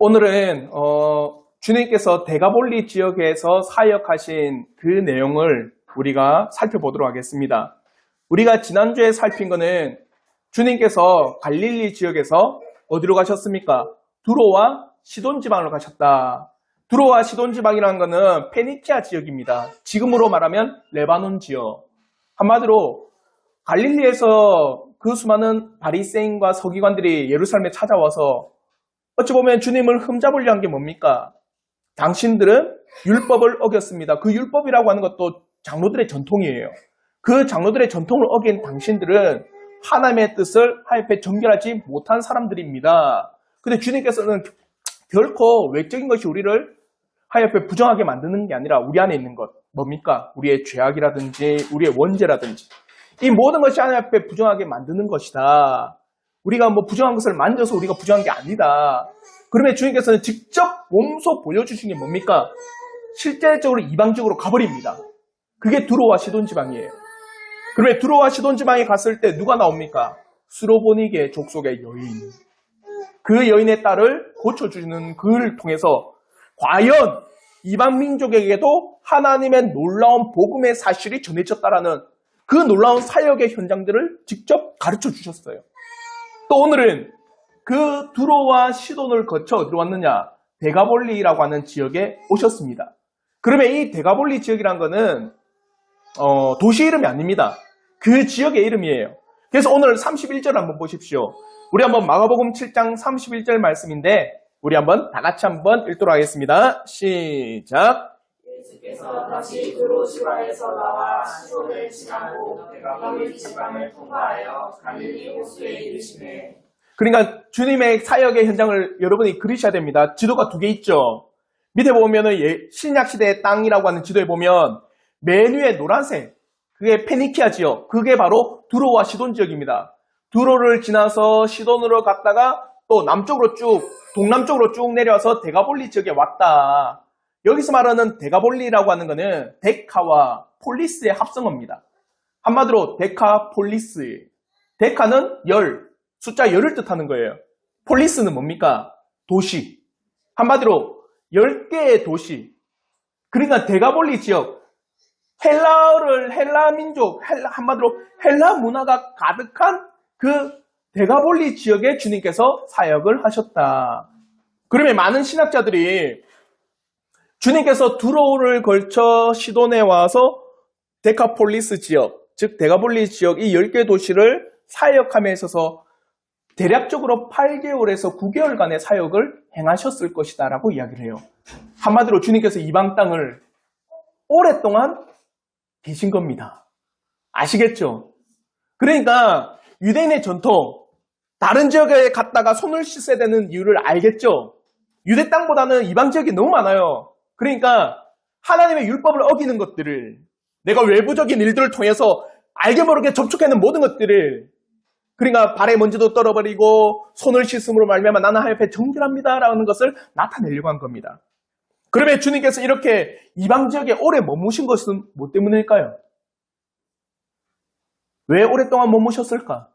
오늘은 주님께서 대가볼리 지역에서 사역하신 그 내용을 우리가 살펴보도록 하겠습니다. 우리가 지난주에 살핀 거는 주님께서 갈릴리 지역에서 어디로 가셨습니까? 두로와 시돈 지방으로 가셨다. 두로와 시돈 지방이라는 것은 페니키아 지역입니다. 지금으로 말하면 레바논 지역. 한마디로 갈릴리에서 그 수많은 바리새인과 서기관들이 예루살렘에 찾아와서 어찌 보면 주님을 흠잡으려 한 게 뭡니까? 당신들은 율법을 어겼습니다. 그 율법이라고 하는 것도 장로들의 전통이에요. 그 장로들의 전통을 어긴 당신들은 하나님의 뜻을 하나님께 정결하지 못한 사람들입니다. 근데 주님께서는 결코 외적인 것이 우리를 하나님께 부정하게 만드는 게 아니라 우리 안에 있는 것, 뭡니까? 우리의 죄악이라든지 우리의 원죄라든지 이 모든 것이 하나님 앞에 부정하게 만드는 것이다. 우리가 부정한 것을 만져서 우리가 부정한 게 아니다. 그러면 주님께서는 직접 몸소 보여주신 게 뭡니까? 실제적으로 이방적으로 가버립니다. 그게 두로와 시돈 지방이에요. 그러면 두로와 시돈 지방에 갔을 때 누가 나옵니까? 스로보니게 족속의 여인. 그 여인의 딸을 고쳐주는 그를 통해서 과연 이방 민족에게도 하나님의 놀라운 복음의 사실이 전해졌다라는 그 놀라운 사역의 현장들을 직접 가르쳐 주셨어요. 또 오늘은 그 두로와 시돈을 거쳐 어디로 왔느냐? 데가볼리라고 하는 지역에 오셨습니다. 그러면 이 데가볼리 지역이란 거는 도시 이름이 아닙니다. 그 지역의 이름이에요. 그래서 오늘 31절 한번 보십시오. 우리 한번 마가복음 7장 31절 말씀인데 우리 한번 다 같이 한번 읽도록 하겠습니다. 시작. 예수께서 다시 두로 지방에서 나와 시돈을 지나고 데가볼리 지방을 통과하여 갈릴리 호수에 이르시매. 그러니까 주님의 사역의 현장을 여러분이 그리셔야 됩니다. 지도가 두 개 있죠. 밑에 보면은 신약시대의 땅이라고 하는 지도에 보면 맨 위에 노란색, 그게 페니키아 지역, 그게 바로 두로와 시돈 지역입니다. 두로를 지나서 시돈으로 갔다가 또 남쪽으로 동남쪽으로 쭉 내려와서 데가볼리 지역에 왔다. 여기서 말하는 데가볼리라고 하는 거는 데카와 폴리스의 합성어입니다. 한마디로 데카폴리스. 데카는 숫자 10을 뜻하는 거예요. 폴리스는 뭡니까? 도시. 한마디로 10개의 도시. 그러니까 데가볼리 지역. 헬라 민족, 한마디로 헬라 문화가 가득한 그 데가볼리 지역에 주님께서 사역을 하셨다. 그러면 많은 신학자들이 주님께서 두로를 걸쳐 시돈에 와서 데카폴리스 지역, 즉 데가볼리 지역 이 10개 도시를 사역함에 있어서 대략적으로 8개월에서 9개월간의 사역을 행하셨을 것이다 라고 이야기를 해요. 한마디로 주님께서 이방 땅을 오랫동안 계신 겁니다. 아시겠죠? 그러니까 유대인의 전통, 다른 지역에 갔다가 손을 씻어야 되는 이유를 알겠죠? 유대 땅보다는 이방 지역이 너무 많아요. 그러니까 하나님의 율법을 어기는 것들을, 내가 외부적인 일들을 통해서 알게 모르게 접촉하는 모든 것들을, 그러니까 발에 먼지도 떨어버리고 손을 씻음으로 말미암아 나는 하나님 앞에 정결합니다 라는 것을 나타내려고 한 겁니다. 그러면 주님께서 이렇게 이방 지역에 오래 머무신 것은 뭐 때문일까요? 왜 오랫동안 머무셨을까?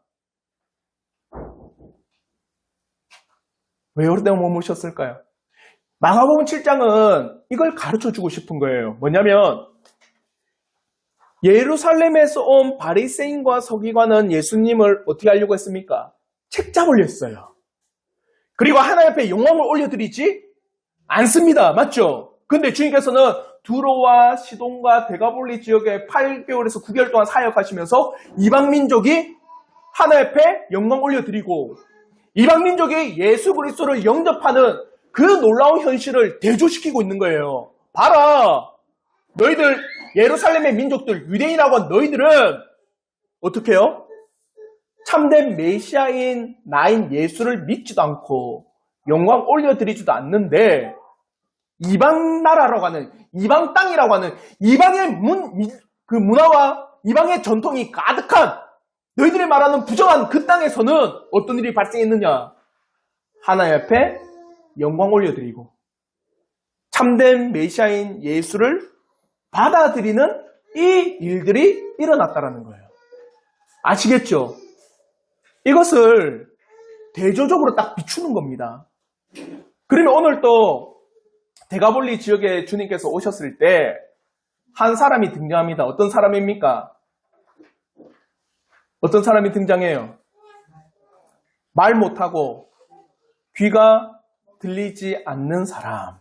왜 오랫동안 머무셨을까요? 마가복음 7장은 이걸 가르쳐주고 싶은 거예요. 뭐냐면 예루살렘에서 온 바리새인과 서기관은 예수님을 어떻게 하려고 했습니까? 책잡으려 했어요. 그리고 하나님 앞에 영광을 올려드리지 않습니다. 맞죠? 근데 주님께서는 두로와 시돈과 데가볼리 지역에 8개월에서 9개월 동안 사역하시면서 이방 민족이 하나님 앞에 영광 올려드리고 이방 민족이 예수 그리스도를 영접하는 그 놀라운 현실을 대조시키고 있는 거예요. 봐라! 너희들 예루살렘의 민족들, 유대인이라고 한 너희들은 어떻게 해요? 참된 메시아인 나인 예수를 믿지도 않고 영광 올려드리지도 않는데 이방 나라라고 하는, 이방 땅이라고 하는 이방의 그 문화와 이방의 전통이 가득한 너희들이 말하는 부정한 그 땅에서는 어떤 일이 발생했느냐? 하나님 앞에 영광 올려드리고 참된 메시아인 예수를 받아들이는 이 일들이 일어났다라는 거예요. 아시겠죠? 이것을 대조적으로 딱 비추는 겁니다. 그러면 오늘 또 대가볼리 지역에 주님께서 오셨을 때 한 사람이 등장합니다. 어떤 사람입니까? 어떤 사람이 등장해요? 말 못하고 귀가 들리지 않는 사람.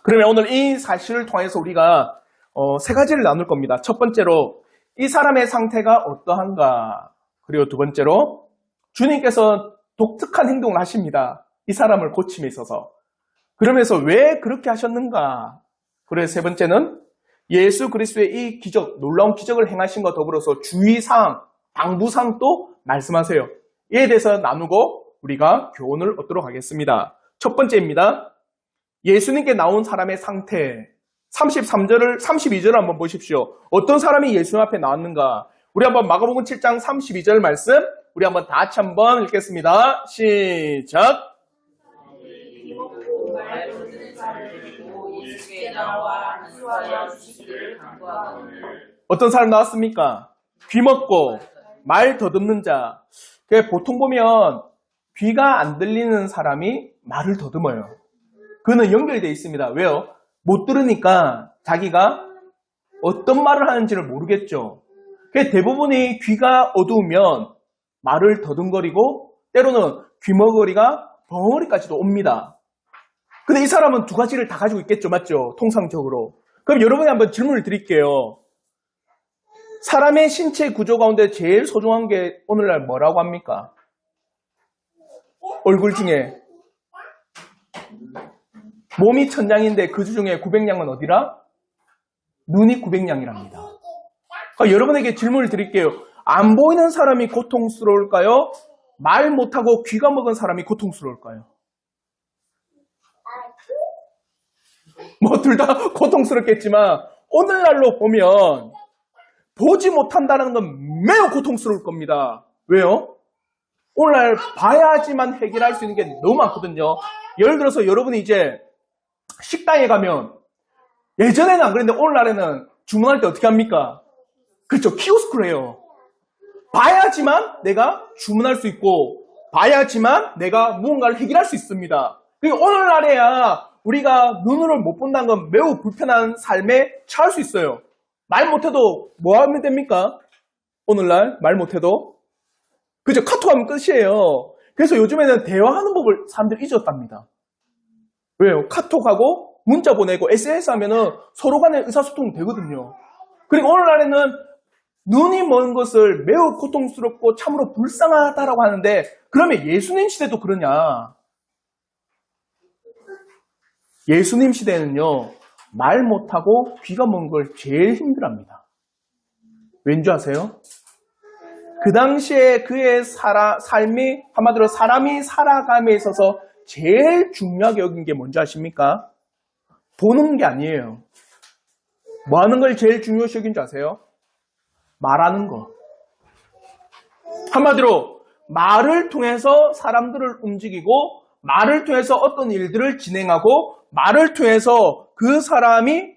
그러면 오늘 이 사실을 통해서 우리가 세 가지를 나눌 겁니다. 첫 번째로 이 사람의 상태가 어떠한가. 그리고 두 번째로 주님께서 독특한 행동을 하십니다. 이 사람을 고침에 있어서. 그러면서 왜 그렇게 하셨는가. 그리고 세 번째는 예수 그리스도의 이 기적, 놀라운 기적을 행하신 것 더불어서 주의사항, 당부사항 또 말씀하세요. 이에 대해서 나누고 우리가 교훈을 얻도록 하겠습니다. 첫 번째입니다. 예수님께 나온 사람의 상태. 32절을 한번 보십시오. 어떤 사람이 예수님 앞에 나왔는가? 우리 한번 마가복음 7장 32절 말씀 우리 한번 다 같이 한번 읽겠습니다. 시작. 어떤 사람 나왔습니까? 귀 먹고 말 더듬는 자. 보통 보면 귀가 안 들리는 사람이 말을 더듬어요. 그는 연결되어 있습니다. 왜요? 못 들으니까 자기가 어떤 말을 하는지를 모르겠죠. 대부분이 귀가 어두우면 말을 더듬거리고 때로는 귀머거리가 벙어리까지도 옵니다. 근데 이 사람은 두 가지를 다 가지고 있겠죠. 맞죠? 통상적으로. 그럼 여러분이 한번 질문을 드릴게요. 사람의 신체 구조 가운데 제일 소중한 게 오늘날 뭐라고 합니까? 얼굴 중에. 몸이 1000양인데 그 중에 900양은 어디라? 눈이 900양이랍니다. 여러분에게 질문을 드릴게요. 안 보이는 사람이 고통스러울까요? 말 못하고 귀가 먹은 사람이 고통스러울까요? 둘 다 고통스럽겠지만 오늘날로 보면 보지 못한다는 건 매우 고통스러울 겁니다. 왜요? 오늘날 봐야지만 해결할 수 있는 게 너무 많거든요. 예를 들어서 여러분이 이제 식당에 가면 예전에는 안 그랬는데 오늘날에는 주문할 때 어떻게 합니까? 그렇죠. 키오스크로 해요. 봐야지만 내가 주문할 수 있고 봐야지만 내가 무언가를 해결할 수 있습니다. 그러니까 오늘날에야 우리가 눈으로 못 본다는 건 매우 불편한 삶에 처할 수 있어요. 말 못해도 뭐 하면 됩니까? 오늘날 말 못해도 그죠? 카톡하면 끝이에요. 그래서 요즘에는 대화하는 법을 사람들이 잊었답니다. 왜요? 카톡하고 문자 보내고 SNS 하면은 서로 간에 의사소통이 되거든요. 그리고 오늘날에는 눈이 먼 것을 매우 고통스럽고 참으로 불쌍하다라고 하는데 그러면 예수님 시대도 그러냐? 예수님 시대는요. 말 못하고 귀가 먼 걸 제일 힘들어합니다. 왠지 아세요? 그 당시에 그의 삶이 한마디로 사람이 살아감에 있어서 제일 중요하게 여긴 게 뭔지 아십니까? 보는 게 아니에요. 뭐 하는 걸 제일 중요시 여긴 줄 아세요? 말하는 거. 한마디로 말을 통해서 사람들을 움직이고 말을 통해서 어떤 일들을 진행하고 말을 통해서 그 사람이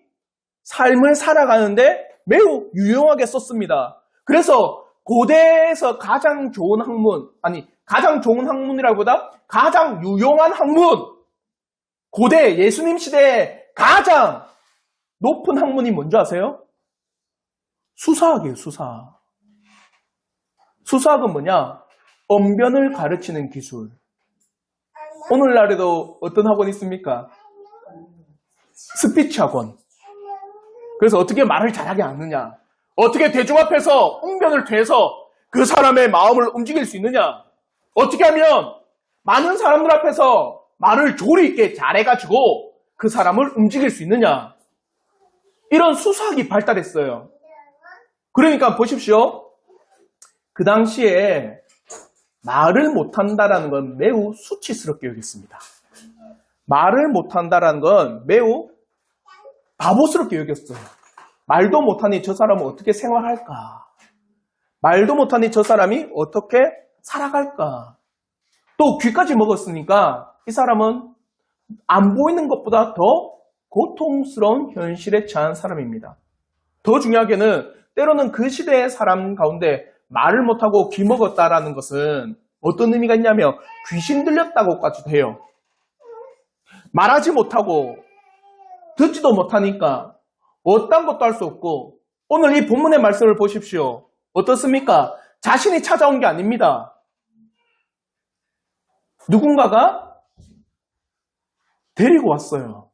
삶을 살아가는데 매우 유용하게 썼습니다. 그래서 고대에서 가장 좋은 학문, 가장 좋은 학문이라기보다 가장 유용한 학문, 고대 예수님 시대에 가장 높은 학문이 뭔지 아세요? 수사학이에요, 수사학. 수사학은 뭐냐? 언변을 가르치는 기술. 오늘날에도 어떤 학원이 있습니까? 스피치 학원. 그래서 어떻게 말을 잘하게 하느냐? 어떻게 대중 앞에서 웅변을 퇴해서 그 사람의 마음을 움직일 수 있느냐? 어떻게 하면 많은 사람들 앞에서 말을 조리 있게 잘해가지고 그 사람을 움직일 수 있느냐? 이런 수사학이 발달했어요. 그러니까 보십시오. 그 당시에 말을 못한다라는 건 매우 수치스럽게 여겼습니다. 말을 못한다라는 건 매우 바보스럽게 여겼어요. 말도 못하니 저 사람은 어떻게 생활할까? 말도 못하니 저 사람이 어떻게 살아갈까? 또 귀까지 먹었으니까 이 사람은 안 보이는 것보다 더 고통스러운 현실에 처한 사람입니다. 더 중요하게는 때로는 그 시대의 사람 가운데 말을 못하고 귀 먹었다라는 것은 어떤 의미가 있냐면 귀신 들렸다고까지도 해요. 말하지 못하고 듣지도 못하니까 어떤 것도 할 수 없고 오늘 이 본문의 말씀을 보십시오. 어떻습니까? 자신이 찾아온 게 아닙니다. 누군가가 데리고 왔어요.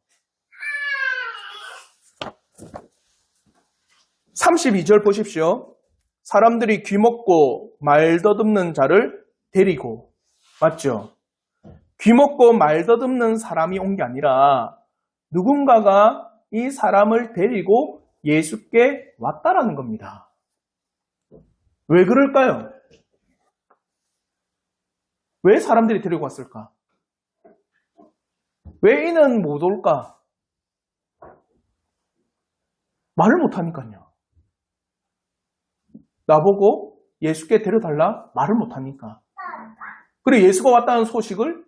32절 보십시오. 사람들이 귀먹고 말 더듬는 자를 데리고. 맞죠? 귀먹고 말 더듬는 사람이 온 게 아니라 누군가가 이 사람을 데리고 예수께 왔다라는 겁니다. 왜 그럴까요? 왜 사람들이 데리고 왔을까? 왜 이는 못 올까? 말을 못하니까요. 나보고 예수께 데려달라? 말을 못하니까. 그리고 예수가 왔다는 소식을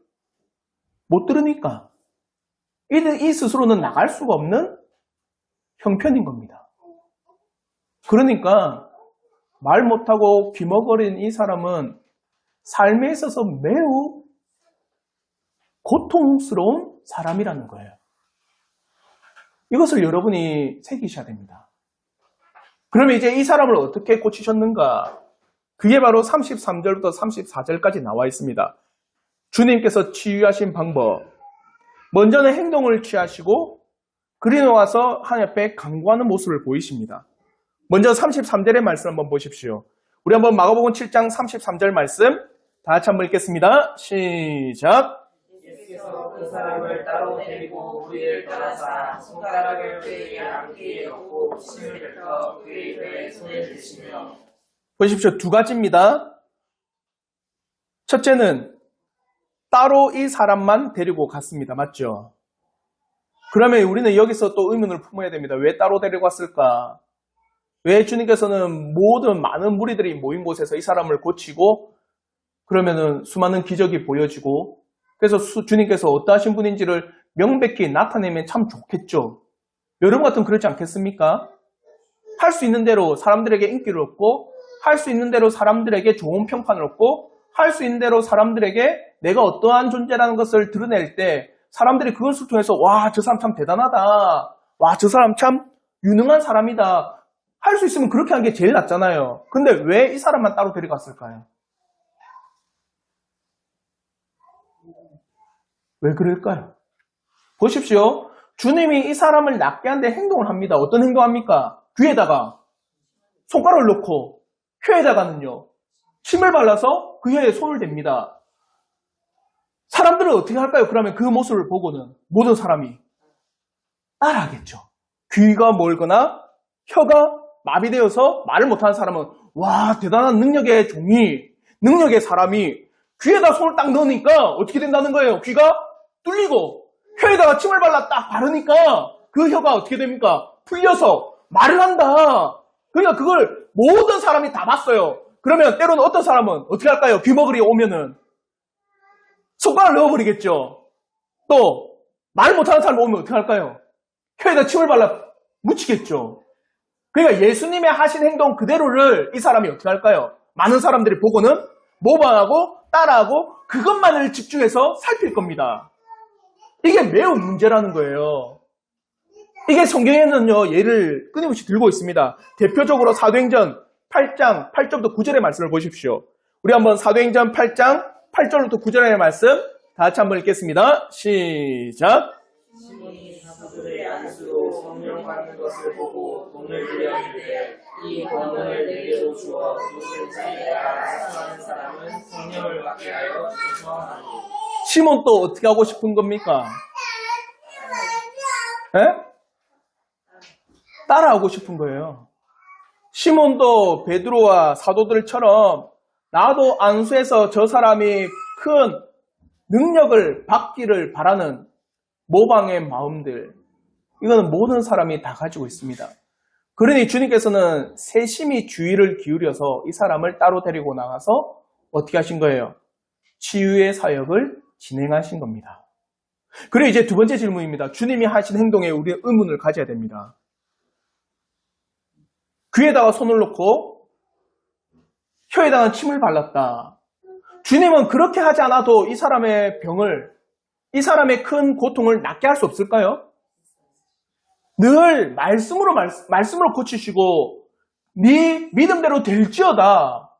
못 들으니까. 이 스스로는 나갈 수가 없는 형편인 겁니다. 그러니까 말 못하고 귀머거린 이 사람은 삶에 있어서 매우 고통스러운 사람이라는 거예요. 이것을 여러분이 새기셔야 됩니다. 그러면 이제 이 사람을 어떻게 고치셨는가? 그게 바로 33절부터 34절까지 나와 있습니다. 주님께서 치유하신 방법. 먼저는 행동을 취하시고 그리고 와서 하나님 앞에 간구하는 모습을 보이십니다. 먼저 33절의 말씀 한번 보십시오. 우리 한번 마가복음 7장 33절 말씀 다 같이 한번 읽겠습니다. 시작. 예수께서 그 사람을 따로 데리고 우리를 따라사 손가락을 그의 양귀에 넣고 침을 뱉어 그의 혀에 손을 대시며. 보십시오. 두 가지입니다. 첫째는 따로 이 사람만 데리고 갔습니다. 맞죠? 그러면 우리는 여기서 또 의문을 품어야 됩니다. 왜 따로 데리고 왔을까? 왜 주님께서는 모든 많은 무리들이 모인 곳에서 이 사람을 고치고 그러면은 수많은 기적이 보여지고 그래서 주님께서 어떠하신 분인지를 명백히 나타내면 참 좋겠죠. 여러분 같으면 그렇지 않겠습니까? 할 수 있는 대로 사람들에게 인기를 얻고 할 수 있는 대로 사람들에게 좋은 평판을 얻고 할 수 있는 대로 사람들에게 내가 어떠한 존재라는 것을 드러낼 때 사람들이 그것을 통해서 와, 저 사람 참 대단하다. 와, 저 사람 참 유능한 사람이다. 할 수 있으면 그렇게 하는 게 제일 낫잖아요. 근데 왜 이 사람만 따로 데려갔을까요? 왜 그럴까요? 보십시오. 주님이 이 사람을 낫게 하는데 행동을 합니다. 어떤 행동합니까? 귀에다가 손가락을 넣고 혀에다가는요. 침을 발라서 그 혀에 손을 댑니다. 사람들은 어떻게 할까요? 그러면 그 모습을 보고는 모든 사람이 따라하겠죠. 귀가 멀거나 혀가 마비되어서 말을 못하는 사람은 와, 대단한 능력의 종이, 능력의 사람이 귀에다 손을 딱 넣으니까 어떻게 된다는 거예요? 귀가 뚫리고 혀에다가 침을 발라 딱 바르니까 그 혀가 어떻게 됩니까? 풀려서 말을 한다. 그러니까 그걸 모든 사람이 다 봤어요. 그러면 때로는 어떤 사람은 어떻게 할까요? 귀머거리 오면은 손가락을 넣어버리겠죠. 또 말 못하는 사람 오면 어떻게 할까요? 혀에다 침을 발라 묻히겠죠. 그러니까 예수님의 하신 행동 그대로를 이 사람이 어떻게 할까요? 많은 사람들이 보고는 모방하고 따라하고 그것만을 집중해서 살필 겁니다. 이게 매우 문제라는 거예요. 이게 성경에는요, 예를 끊임없이 들고 있습니다. 대표적으로 사도행전 8장 8절부터 9절의 말씀을 보십시오. 우리 한번 사도행전 8장 8절부터 9절의 말씀 다 같이 한번 읽겠습니다. 시작. 시몬이 사도들의 안수로 성령 받는 것을 보고 돈을 드렸는데 이 권능을 내게도 주어 누구든지 내가 사수하는 사람은 성령을 받게 하여 조성하니. 시몬 또 어떻게 하고 싶은 겁니까? 에? 따라하고 싶은 거예요. 시몬도 베드로와 사도들처럼 나도 안수해서 저 사람이 큰 능력을 받기를 바라는 모방의 마음들, 이거는 모든 사람이 다 가지고 있습니다. 그러니 주님께서는 세심히 주의를 기울여서 이 사람을 따로 데리고 나가서 어떻게 하신 거예요? 치유의 사역을 진행하신 겁니다. 그리고 이제 두 번째 질문입니다. 주님이 하신 행동에 우리 의문을 가져야 됩니다. 귀에다가 손을 놓고 혀에다가 침을 발랐다. 주님은 그렇게 하지 않아도 이 사람의 병을 이 사람의 큰 고통을 낫게 할 수 없을까요? 늘 말씀으로 고치시고 네 믿음대로 될지어다.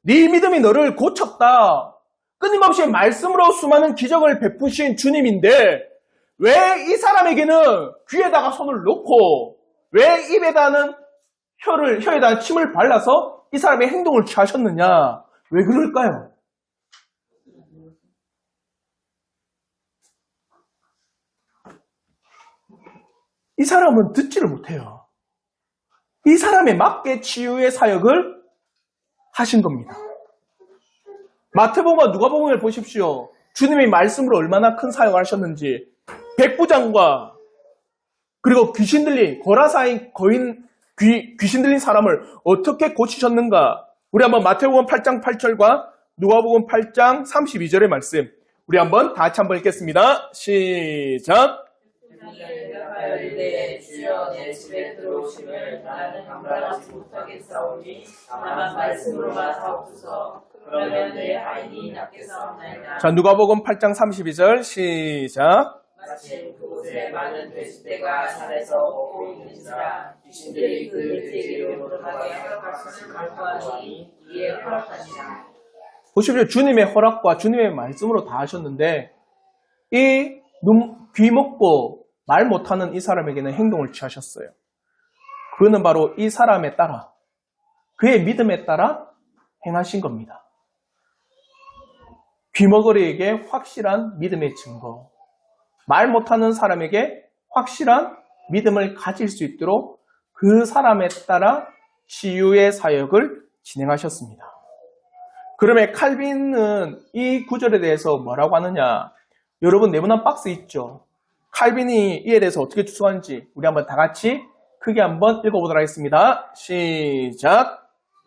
네 믿음이 너를 고쳤다. 끊임없이 말씀으로 수많은 기적을 베푸신 주님인데 왜 이 사람에게는 귀에다가 손을 놓고 왜 혀에다 침을 발라서 이 사람의 행동을 취하셨느냐? 왜 그럴까요? 이 사람은 듣지를 못해요. 이 사람에 맞게 치유의 사역을 하신 겁니다. 마태복음과 누가복음을 보십시오. 주님의 말씀으로 얼마나 큰 사역을 하셨는지 백부장과 그리고 귀신 들린 고라사인 귀신 들린 사람을 어떻게 고치셨는가? 우리 한번 마태복음 8장 8절과 누가복음 8장 32절의 말씀 우리 한번 다 같이 한번 읽겠습니다. 시작. 이르되 주여 내 집에 들어오심을 나는 감당하지 못하겠사오니 다만 말씀으로만 하옵소서. 그러면 내 아인이 낫게 싸우나이다. 자, 누가복음 8장 32절 시작. 마침 그곳에 많은 돼지떼가 산에서 먹고 있는지라 귀신들이 그 돼지로 들어가게 허락할 것을 간구하니 이에 허락하니라. 보십시오. 주님의 허락과 주님의 말씀으로 다 하셨는데 이 귀 먹고 말 못하는 이 사람에게는 행동을 취하셨어요. 그거는 바로 이 사람에 따라 그의 믿음에 따라 행하신 겁니다. 귀머거리에게 확실한 믿음의 증거, 말 못하는 사람에게 확실한 믿음을 가질 수 있도록 그 사람에 따라 치유의 사역을 진행하셨습니다. 그러면 칼빈은 이 구절에 대해서 뭐라고 하느냐? 여러분 네모난 박스 있죠? 칼빈이 이에 대해서 어떻게 추측하는지 우리 한번 다 같이 크게 한번 읽어보도록 하겠습니다. 시작.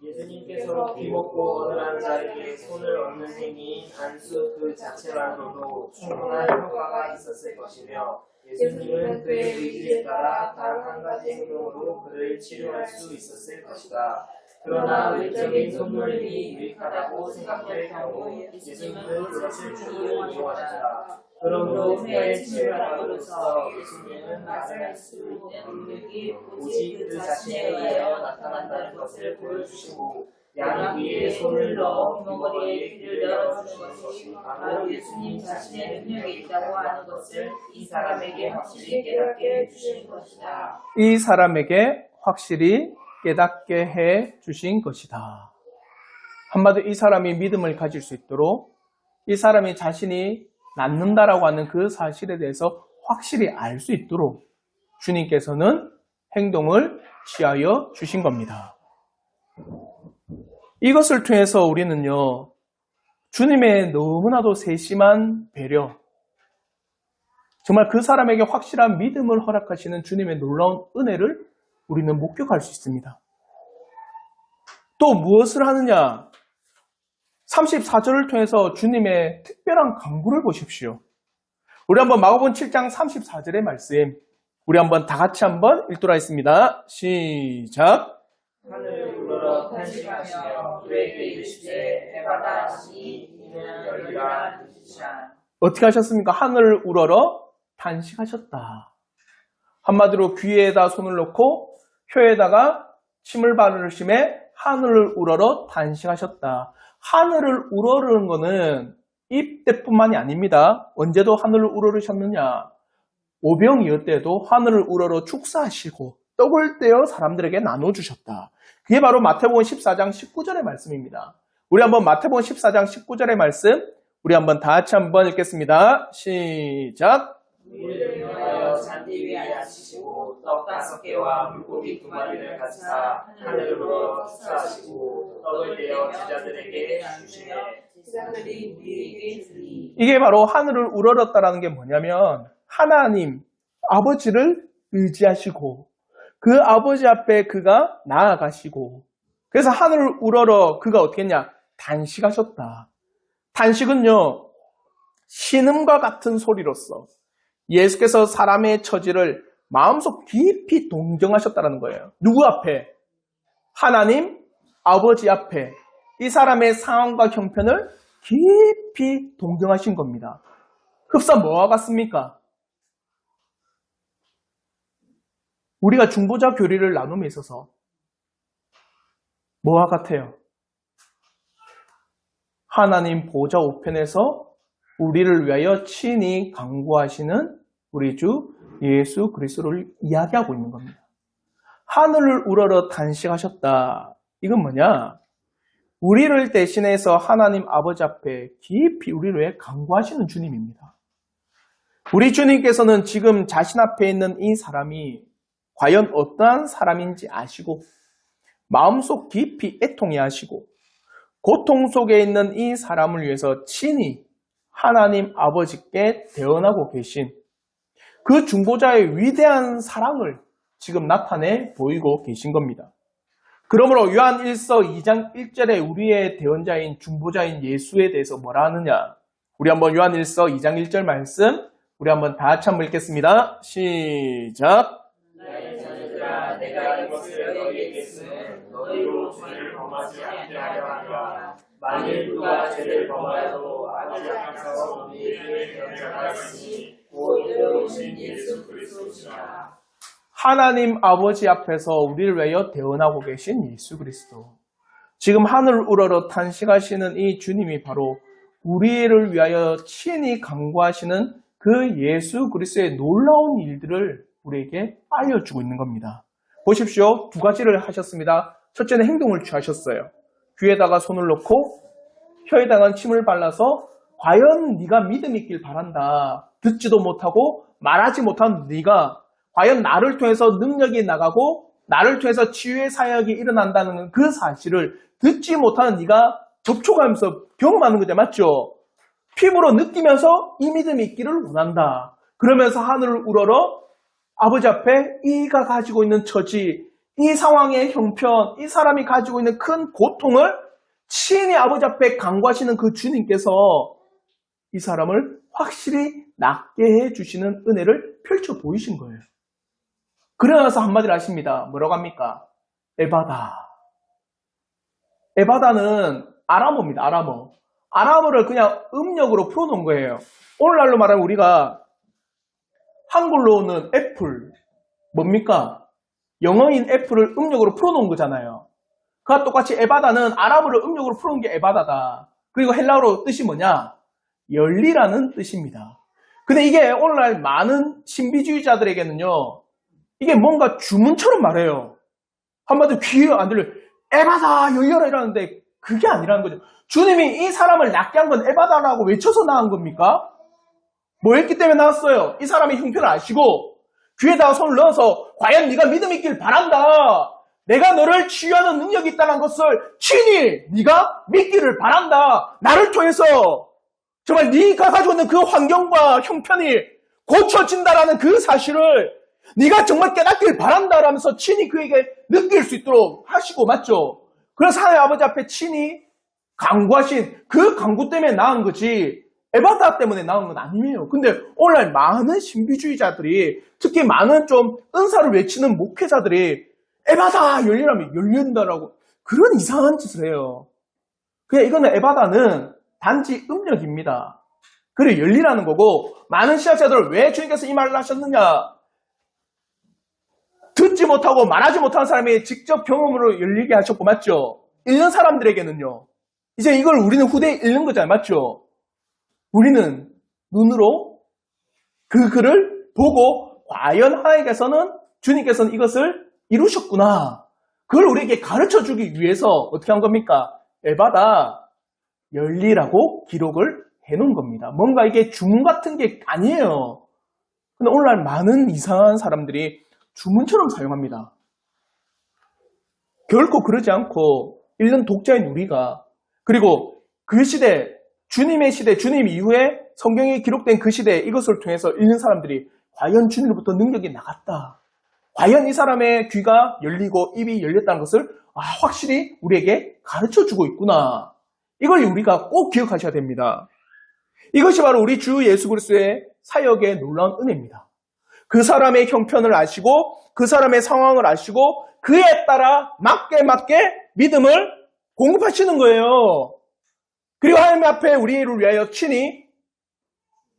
예수님께서 귀먹고 어눌한 자에게 손을 얹는 행위 단수 그 자체만으로도 충분한 효과가 있었을 것이며 예수님은 그의 의지에 따라 단 한 가지 행동으로 그를 치료할 수 있었을 것이다. 그러나 외적인 손놀림이 유익하다고 생각될 경우 예수님은 그것을 충분히 이용하셨다. 그러므로 폐에 침을 발함으로써 예수님은 말을 할 수 있는 능력이 오직 그 자신에 의하여 나타난다는 것을 보여주시고 양 위에 손을 넣어 귀머거리에 귀를 열어주는 것이 바로 예수님 자신의 능력이 있다고 하는 것을 이 사람에게 확실히 깨닫게 해주신 것이다. 이 사람에게 확실히 깨닫게 해 주신 것이다. 한마디로 이 사람이 믿음을 가질 수 있도록 이 사람이 자신이 낫는다라고 하는 그 사실에 대해서 확실히 알 수 있도록 주님께서는 행동을 취하여 주신 겁니다. 이것을 통해서 우리는요, 주님의 너무나도 세심한 배려, 정말 그 사람에게 확실한 믿음을 허락하시는 주님의 놀라운 은혜를 우리는 목격할 수 있습니다. 또 무엇을 하느냐? 34절을 통해서 주님의 특별한 강구를 보십시오. 우리 한번 마가복음 7장 34절의 말씀 우리 한번 다 같이 한번 읽도록 하겠습니다. 시작. 하늘을 우러러 탄식하시며 그에게 이르시되 해바다 하시니 이는 열리라 뜻이라. 어떻게 하셨습니까? 하늘을 우러러 탄식하셨다. 한마디로 귀에다 손을 넣고 혀에다가 침을 바르심에 하늘을 우러러 탄식하셨다. 하늘을 우러르는 것은 입때뿐만이 아닙니다. 언제도 하늘을 우러르셨느냐? 오병이어 때도 하늘을 우러러 축사하시고 떡을 떼어 사람들에게 나눠주셨다. 그게 바로 마태복음 14장 19절의 말씀입니다. 우리 한번 마태복음 14장 19절의 말씀 우리 한번 다 같이 한번 읽겠습니다. 시작. 우리를 위하여 잔디 위에 앉히시고 떡 5개와 물고기 2마리를 가지사 하늘을 우러 축사하시고 떡을 떼어 제자들에게 주시며 제자들이 우리에게 주니. 이게 바로 하늘을 우러렀다라는 게 뭐냐면 하나님 아버지를 의지하시고 그 아버지 앞에 그가 나아가시고 그래서 하늘을 우러러 그가 어떻게 했냐? 단식하셨다. 단식은요 신음과 같은 소리로서 예수께서 사람의 처지를 마음속 깊이 동정하셨다는 거예요. 누구 앞에? 하나님 아버지 앞에 이 사람의 상황과 형편을 깊이 동정하신 겁니다. 흡사 뭐와 같습니까? 우리가 중보자 교리를 나눔에 있어서 뭐와 같아요? 하나님 보좌 우편에서 우리를 위하여 친히 간구하시는 우리 주 예수 그리스도를 이야기하고 있는 겁니다. 하늘을 우러러 탄식하셨다. 이건 뭐냐? 우리를 대신해서 하나님 아버지 앞에 깊이 우리를 위해 간구하시는 주님입니다. 우리 주님께서는 지금 자신 앞에 있는 이 사람이 과연 어떠한 사람인지 아시고 마음속 깊이 애통해 하시고 고통 속에 있는 이 사람을 위해서 친히 하나님 아버지께 대언하고 계신 그 중보자의 위대한 사랑을 지금 나타내 보이고 계신 겁니다. 그러므로 요한 1서 2장 1절에 우리의 대언자인 중보자인 예수에 대해서 뭐라 하느냐? 우리 한번 요한 1서 2장 1절 말씀 우리 한번 다 같이 한번 읽겠습니다. 시작. 나의 자녀들아 내가 이것을 너희에게 쓰면 너희로 죄를 범하지 않게 하려 함이라. 만일 누가 죄를 범하여도 아버지 앞에서 우리에게 대언자가 있으니 곧 오신 예수 그리스도시라. 하나님 아버지 앞에서 우리를 위하여 대언하고 계신 예수 그리스도. 지금 하늘을 우러러 탄식하시는 이 주님이 바로 우리를 위하여 친히 간구하시는 그 예수 그리스도의 놀라운 일들을 우리에게 알려주고 있는 겁니다. 보십시오. 두 가지를 하셨습니다. 첫째는 행동을 취하셨어요. 귀에다가 손을 넣고 혀에다가 침을 발라서 과연 네가 믿음 있길 바란다. 듣지도 못하고 말하지 못한 네가 과연 나를 통해서 능력이 나가고 나를 통해서 치유의 사역이 일어난다는 그 사실을 듣지 못하는 네가 접촉하면서 경험하는 거죠. 맞죠? 피부로 느끼면서 이 믿음이 있기를 원한다. 그러면서 하늘을 우러러 아버지 앞에 이가 가지고 있는 처지, 이 상황의 형편, 이 사람이 가지고 있는 큰 고통을 친히 아버지 앞에 간구하시는 그 주님께서 이 사람을 확실히 낫게 해주시는 은혜를 펼쳐 보이신 거예요. 그러나서 한마디를 하십니다. 뭐라고 합니까? 에바다. 에바다는 아람어입니다. 아람어. 아람어를 그냥 음력으로 풀어놓은 거예요. 오늘날로 말하면 우리가 한글로는 애플, 뭡니까? 영어인 애플을 음력으로 풀어놓은 거잖아요. 그와 똑같이 에바다는 아람어를 음력으로 풀어놓은 게 에바다다. 그리고 헬라어로 뜻이 뭐냐? 열리라는 뜻입니다. 근데 이게 오늘날 많은 신비주의자들에게는요, 이게 뭔가 주문처럼 말해요. 한마디로 귀에 안 들려요. 에바다, 열려라 이러는데 그게 아니라는 거죠. 주님이 이 사람을 낫게 한 건 에바다라고 외쳐서 나은 겁니까? 뭐 했기 때문에 나왔어요? 이 사람의 형편을 아시고 귀에다가 손을 넣어서 과연 네가 믿음 있길 바란다. 내가 너를 치유하는 능력이 있다는 것을 친히 네가 믿기를 바란다. 나를 통해서 정말 네가 가지고 있는 그 환경과 형편이 고쳐진다라는 그 사실을 네가 정말 깨닫길 바란다라면서 친히 그에게 느낄 수 있도록 하시고, 맞죠? 그래서 하나님 아버지 앞에 친히 간구하신 그 간구 때문에 나은 거지 에바다 때문에 나온 건 아니에요. 근데 오늘날 많은 신비주의자들이, 특히 많은 좀 은사를 외치는 목회자들이 에바다 열리라면 열린다라고 그런 이상한 짓을 해요. 그냥 이거는 에바다는 단지 음력입니다. 그래 열리라는 거고, 많은 신학자들은 왜 주님께서 이 말을 하셨느냐? 듣지 못하고 말하지 못하는 사람이 직접 경험으로 열리게 하셨고, 맞죠? 읽는 사람들에게는요. 이제 이걸 우리는 후대에 읽는 거잖아요. 맞죠? 우리는 눈으로 그 글을 보고 과연 하나님께서는, 주님께서는 이것을 이루셨구나. 그걸 우리에게 가르쳐 주기 위해서 어떻게 한 겁니까? 에바다 열리라고 기록을 해놓은 겁니다. 뭔가 이게 주문 같은 게 아니에요. 근데 오늘날 많은 이상한 사람들이 주문처럼 사용합니다. 결코 그러지 않고 읽는 독자인 우리가, 그리고 그 시대, 주님의 시대, 주님 이후에 성경에 기록된 그 시대에 이것을 통해서 읽는 사람들이 과연 주님으로부터 능력이 나갔다. 과연 이 사람의 귀가 열리고 입이 열렸다는 것을 확실히 우리에게 가르쳐주고 있구나. 이걸 우리가 꼭 기억하셔야 됩니다. 이것이 바로 우리 주 예수 그리스도의 사역의 놀라운 은혜입니다. 그 사람의 형편을 아시고 그 사람의 상황을 아시고 그에 따라 맞게 믿음을 공급하시는 거예요. 그리고 하나님 앞에 우리를 위하여 친히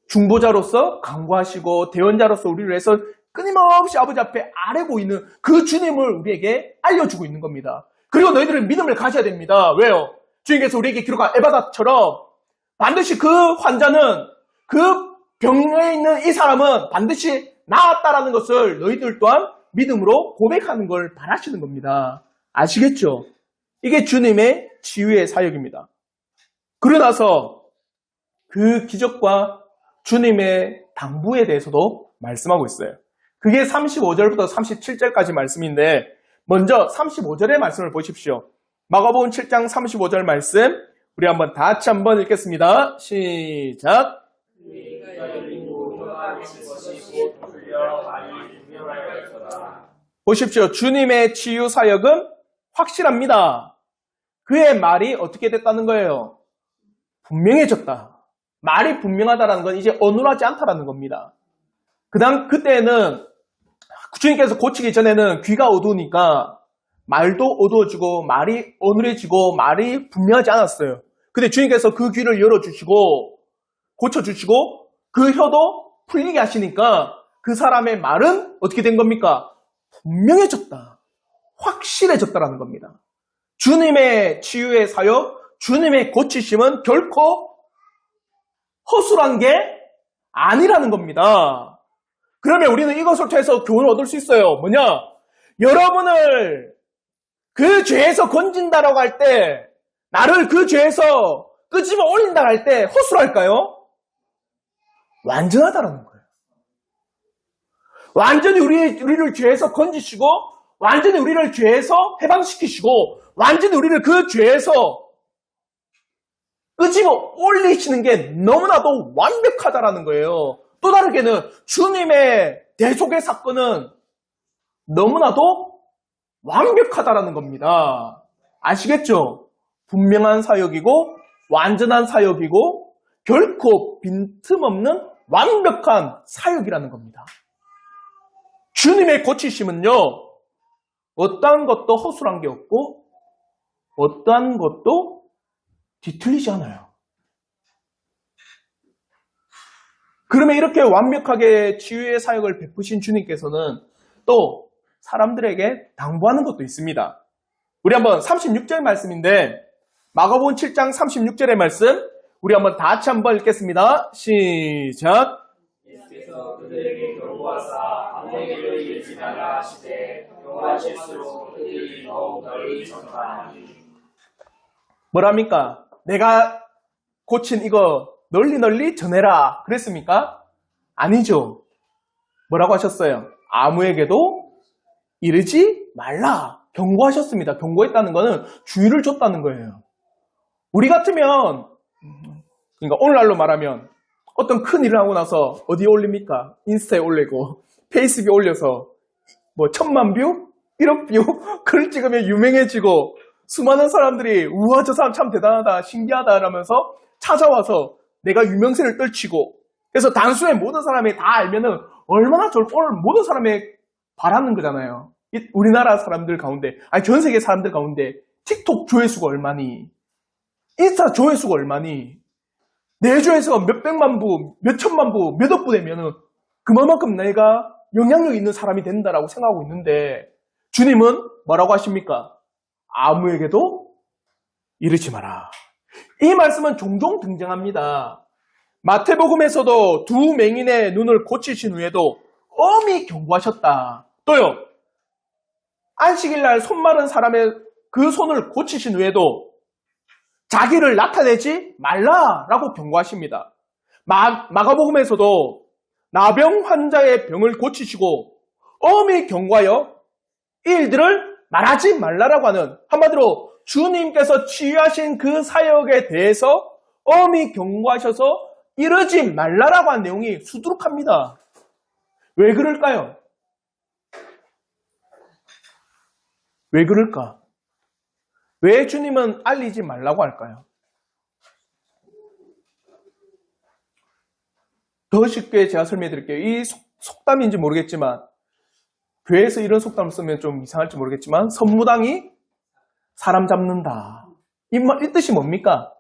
중보자로서 강구하시고 대언자로서 우리를 위해서 끊임없이 아버지 앞에 아뢰고 있는 그 주님을 우리에게 알려주고 있는 겁니다. 그리고 너희들은 믿음을 가져야 됩니다. 왜요? 주님께서 우리에게 기록한 에바다처럼 반드시 그 환자는, 그 병에 있는 이 사람은 반드시 나았다라는 것을 너희들 또한 믿음으로 고백하는 걸 바라시는 겁니다. 아시겠죠? 이게 주님의 치유의 사역입니다. 그러고 나서 그 기적과 주님의 당부에 대해서도 말씀하고 있어요. 그게 35절부터 37절까지 말씀인데 먼저 35절의 말씀을 보십시오. 마가복음 7장 35절 말씀 우리 한번 다 같이 한번 읽겠습니다. 시작. 보십시오. 주님의 치유 사역은 확실합니다. 그의 말이 어떻게 됐다는 거예요? 분명해졌다. 말이 분명하다는 건 이제 어눌하지 않다라는 겁니다. 그때는 주님께서 고치기 전에는 귀가 어두우니까 말도 어두워지고 말이 어눌해지고 말이 분명하지 않았어요. 근데 주님께서 그 귀를 열어주시고 고쳐주시고 그 혀도 풀리게 하시니까 그 사람의 말은 어떻게 된 겁니까? 분명해졌다. 확실해졌다라는 겁니다. 주님의 치유의 사역, 주님의 고치심은 결코 허술한 게 아니라는 겁니다. 그러면 우리는 이것을 통해서 교훈을 얻을 수 있어요. 뭐냐? 여러분을 그 죄에서 건진다라고 할 때, 나를 그 죄에서 끄집어 올린다고 할 때 허술할까요? 완전하다라는 거예요. 완전히 우리를 죄에서 건지시고, 완전히 우리를 죄에서 해방시키시고, 완전히 우리를 그 죄에서 끄집어 올리시는 게 너무나도 완벽하다라는 거예요. 또 다르게는 주님의 대속의 사건은 너무나도 완벽하다라는 겁니다. 아시겠죠? 분명한 사역이고 완전한 사역이고 결코 빈틈없는 완벽한 사역이라는 겁니다. 주님의 고치심은요, 어떠한 것도 허술한 게 없고 어떠한 것도 뒤틀리지 않아요. 그러면 이렇게 완벽하게 치유의 사역을 베푸신 주님께서는 또 사람들에게 당부하는 것도 있습니다. 우리 한번 36절 말씀인데 마가복음 7장 36절의 말씀 우리 한번 다 같이 한번 읽겠습니다. 시작. 예수께서 그들에게 경고하사 아무의 길을 잃지 말라 하시되 경고하실수록 그들이 더욱 널리 전파하니. 뭐랍니까? 내가 고친 이거 널리 전해라 그랬습니까? 아니죠. 뭐라고 하셨어요? 아무에게도 이르지 말라 경고하셨습니다. 경고했다는 거는 주의를 줬다는 거예요. 우리 같으면 그러니까 오늘날로 말하면 어떤 큰 일을 하고 나서 어디에 올립니까? 인스타에 올리고 페이스북에 올려서 뭐 1000만 뷰? 1억 뷰? 글 찍으면 유명해지고 수많은 사람들이 우와 저 사람 참 대단하다 신기하다 라면서 찾아와서 내가 유명세를 떨치고 그래서 단순히 모든 사람이 다 알면은 얼마나 오늘 모든 사람이 바라는 거잖아요. 우리나라 사람들 가운데 아니 전 세계 사람들 가운데 틱톡 조회수가 얼마니 인스타 조회수가 얼마니 내 조회수가 몇백만 부 몇천만 부 몇억 부 되면은 그만큼 내가 영향력 있는 사람이 된다라고 생각하고 있는데 주님은 뭐라고 하십니까? 아무에게도 이르지 마라. 이 말씀은 종종 등장합니다. 마태복음에서도 두 맹인의 눈을 고치신 후에도 엄히 경고하셨다. 또요. 안식일날 손 마른 사람의 그 손을 고치신 후에도 자기를 나타내지 말라라고 경고하십니다. 마가복음에서도 나병 환자의 병을 고치시고 엄히 경고하여 이 일들을 말하지 말라라고 하는 한마디로 주님께서 치유하신 그 사역에 대해서 엄히 경고하셔서 이러지 말라라고 한 내용이 수두룩합니다. 왜 그럴까요? 왜 그럴까? 왜 주님은 알리지 말라고 할까요? 더 쉽게 제가 설명해 드릴게요. 이 속담인지 모르겠지만 교회에서 이런 속담을 쓰면 좀 이상할지 모르겠지만 선무당이 사람 잡는다. 이 뜻이 뭡니까?